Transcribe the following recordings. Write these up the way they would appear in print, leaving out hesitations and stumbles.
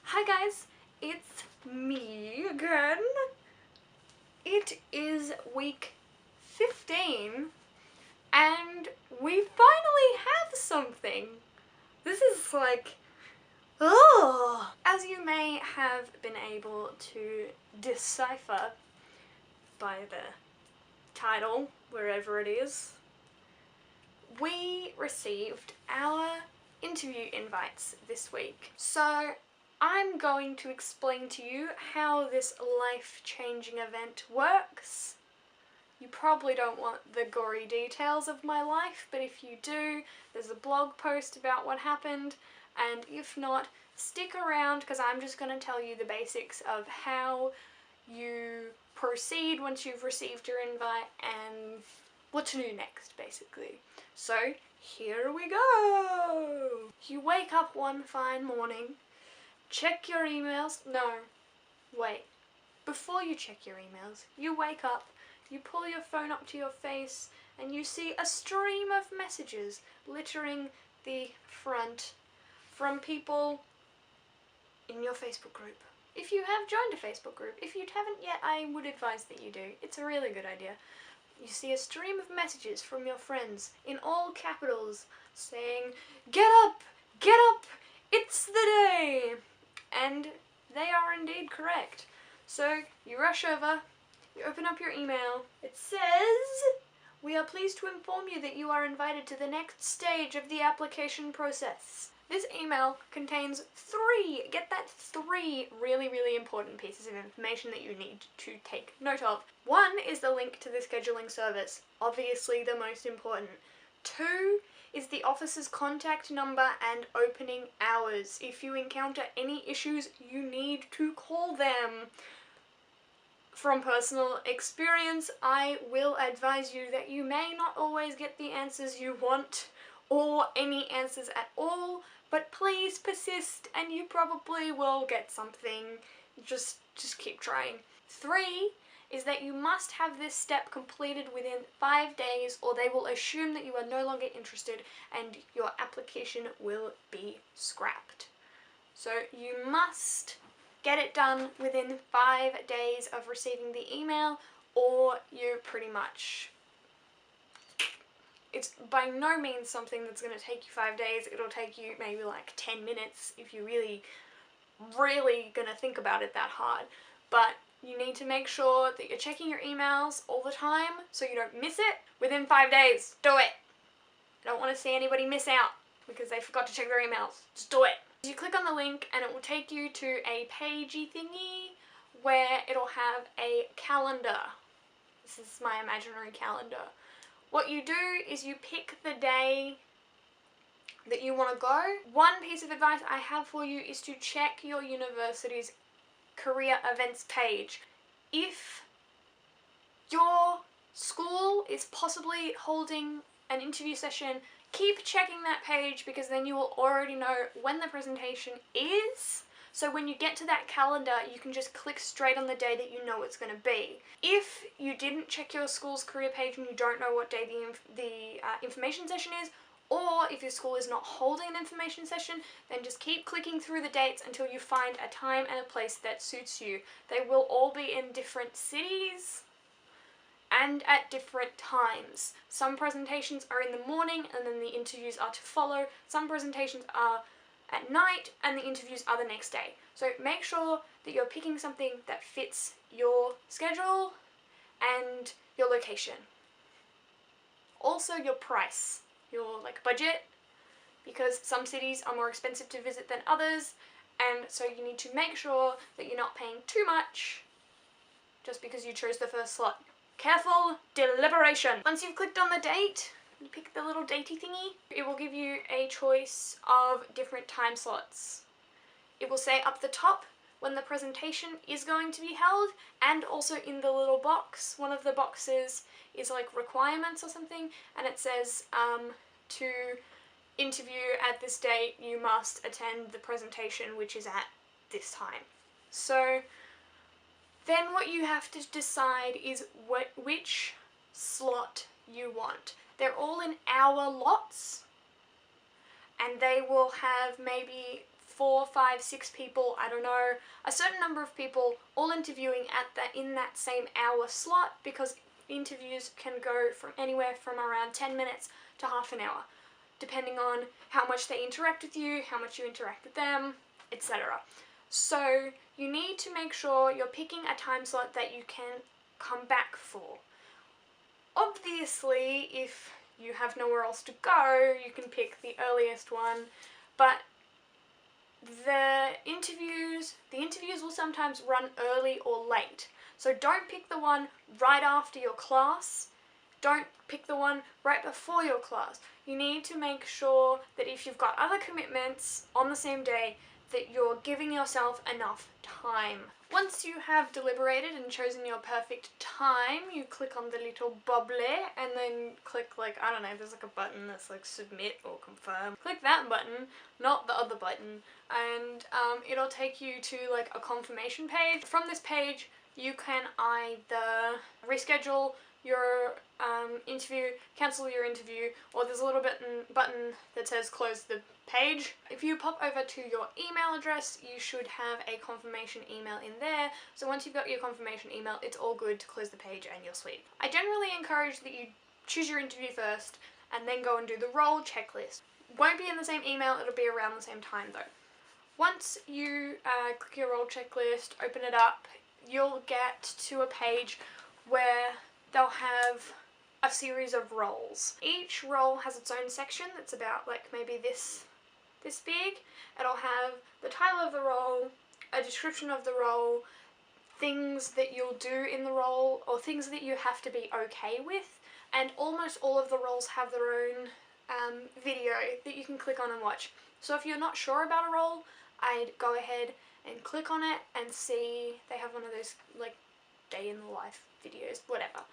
Hi guys, it's me again. It is week 15 and we finally have something. This is like, oh! As you may have been able to decipher by the title, wherever it is, we received our interview invites this week. So I'm going to explain to you how this life-changing event works. You probably don't want the gory details of my life, but if you do, there's a blog post about what happened, and if not, stick around because I'm just going to tell you the basics of how you proceed once you've received your invite and what to do next, basically. So, here we go! You wake up one fine morning, check your emails. No, wait. Before you check your emails, you wake up, you pull your phone up to your face, and you see a stream of messages littering the front from people in your Facebook group. If you have joined a Facebook group, if you haven't yet, I would advise that you do. It's a really good idea. You see a stream of messages from your friends in all capitals saying, "Get up! Get up! It's the day!" And they are indeed correct. So you rush over, you open up your email. It says, "We are pleased to inform you that you are invited to the next stage of the application process." This email contains get that, three really important pieces of information that you need to take note of. One is the link to the scheduling service, obviously the most important. Two is the office's contact number and opening hours. If you encounter any issues, you need to call them. From personal experience, I will advise you that you may not always get the answers you want, or any answers at all, but please persist and you probably will get something. Just keep trying. 3 is that you must have this step completed within 5 days or they will assume that you are no longer interested and your application will be scrapped. So you must get it done within 5 days of receiving the email or you're pretty much... It's by no means something that's going to take you 5 days. It'll take you maybe like 10 minutes if you're really going to think about it that hard. But you need to make sure that you're checking your emails all the time so you don't miss it. Within 5 days, do it. I don't want to see anybody miss out because they forgot to check their emails. Just do it. You click on the link and it will take you to a pagey thingy where it'll have a calendar. This is my imaginary calendar. What you do is you pick the day that you want to go. One piece of advice I have for you is to check your university's career events page. If your school is possibly holding an interview session, keep checking that page because then you will already know when the presentation is. So when you get to that calendar, you can just click straight on the day that you know it's going to be. If you didn't check your school's career page and you don't know what day the information session is, or if your school is not holding an information session, then just keep clicking through the dates until you find a time and a place that suits you. They will all be in different cities and at different times. Some presentations are in the morning and then the interviews are to follow. Some presentations are at night and the interviews are the next day. So make sure that you're picking something that fits your schedule and your location. Also your price, your budget, because some cities are more expensive to visit than others, and so you need to make sure that you're not paying too much just because you chose the first slot. Careful deliberation. Once you've clicked on the date, you pick the little datey thingy, it will give you a choice of different time slots. It will say up the top when the presentation is going to be held, and also in the little box, one of the boxes is like requirements or something, and it says to interview at this date you must attend the presentation which is at this time. So then what you have to decide is which slot you want. They're all in hour lots and they will have maybe 4, 5, 6 people, I don't know, a certain number of people all interviewing in that same hour slot, because interviews can go from anywhere from around 10 minutes to half an hour, depending on how much they interact with you, how much you interact with them, etc. So you need to make sure you're picking a time slot that you can come back for. Obviously, if you have nowhere else to go, you can pick the earliest one, but the interviews will sometimes run early or late. So don't pick the one right after your class. Don't pick the one right before your class. You need to make sure that if you've got other commitments on the same day, that you're giving yourself enough time. Once you have deliberated and chosen your perfect time, you click on the little bubble and then click, like, I don't know, there's like a button that's like submit or confirm. Click that button, not the other button, and it'll take you to like a confirmation page. From this page, you can either reschedule your interview, cancel your interview, or there's a little button that says close the page. If you pop over to your email address, you should have a confirmation email in there. So once you've got your confirmation email, it's all good to close the page and you're sweet. I generally encourage that you choose your interview first and then go and do the role checklist. Won't be in the same email, it'll be around the same time though. Once you click your role checklist, open it up, you'll get to a page where they'll have a series of roles. Each role has its own section that's about like maybe this big. It'll have the title of the role, a description of the role, things that you'll do in the role, or things that you have to be okay with, and almost all of the roles have their own video that you can click on and watch. So if you're not sure about a role, I'd go ahead and click on it and see. They have one of those like day in the life videos, whatever.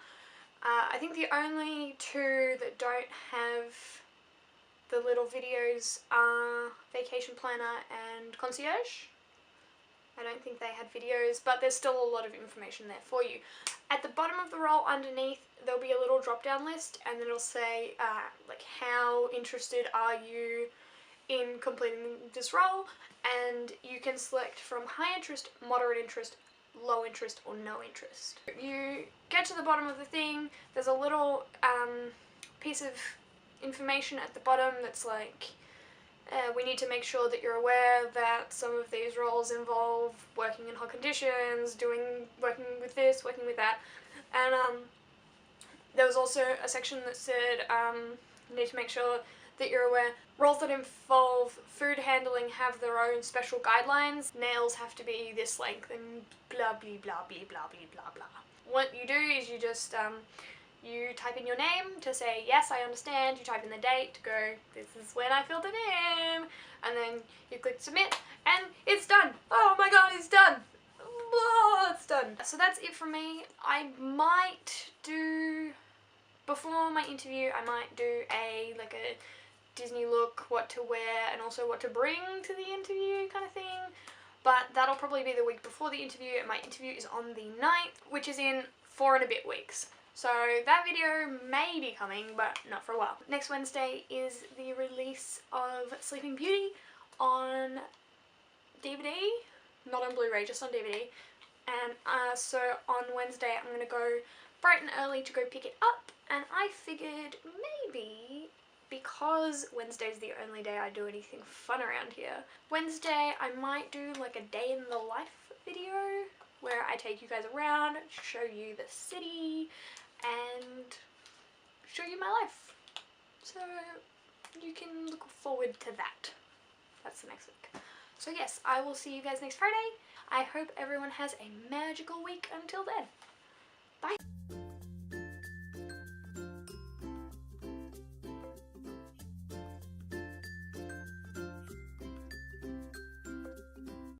I think the only two that don't have the little videos are Vacation Planner and Concierge. I don't think they had videos, but there's still a lot of information there for you. At the bottom of the role underneath, there'll be a little drop down list, and it'll say like how interested are you in completing this role, and you can select from high interest, moderate interest, low interest, or no interest. You get to the bottom of the thing, there's a little piece of information at the bottom that's like, we need to make sure that you're aware that some of these roles involve working in hot conditions, working with this, working with that, and there was also a section that said you need to make sure that you're aware roles that involve food handling have their own special guidelines. Nails have to be this length and blah blah blah blah blah blah blah blah. What you do is you just you type in your name to say yes, I understand. You type in the date to go, this is when I filled it in, and then you click submit and it's done. Oh my god, it's done. Oh, it's done. So that's it from me. I might do, before my interview, I might do a Disney look, what to wear, and also what to bring to the interview kind of thing. But that'll probably be the week before the interview, and my interview is on the 9th, which is in 4 and a bit weeks. So that video may be coming, but not for a while. Next Wednesday is the release of Sleeping Beauty on DVD, not on Blu-ray, just on DVD. And so on Wednesday I'm going to go bright and early to go pick it up, and I figured maybe, because Wednesday's the only day I do anything fun around here, Wednesday I might do like a day in the life video where I take you guys around, show you the city, and show you my life. So you can look forward to that. That's the next week. So yes, I will see you guys next Friday. I hope everyone has a magical week until then.